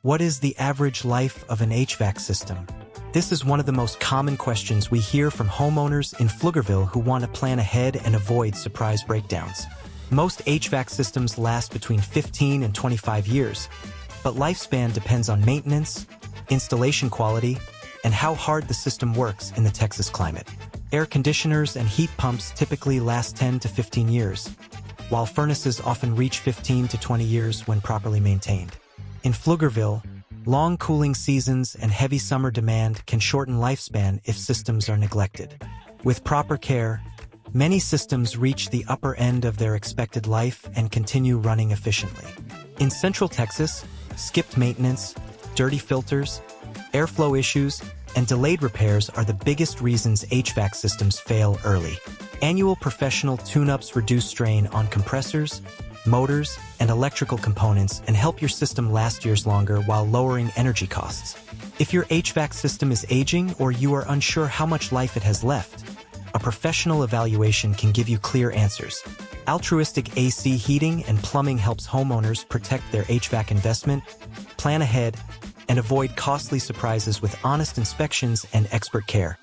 What is the average life of an HVAC system? This is one of the most common questions we hear from homeowners in Pflugerville who want to plan ahead and avoid surprise breakdowns. Most HVAC systems last between 15 and 25 years, but lifespan depends on maintenance, installation quality, and how hard the system works in the Texas climate. Air conditioners and heat pumps typically last 10 to 15 years, while furnaces often reach 15 to 20 years when properly maintained. In Pflugerville, long cooling seasons and heavy summer demand can shorten lifespan if systems are neglected. With proper care, many systems reach the upper end of their expected life and continue running efficiently. In Central Texas, skipped maintenance, dirty filters, airflow issues, and delayed repairs are the biggest reasons HVAC systems fail early. Annual professional tune-ups reduce strain on compressors, motors, and electrical components and help your system last years longer while lowering energy costs. If your HVAC system is aging or you are unsure how much life it has left, a professional evaluation can give you clear answers. Altruistic AC heating and plumbing helps homeowners protect their HVAC investment, plan ahead, and avoid costly surprises with honest inspections and expert care.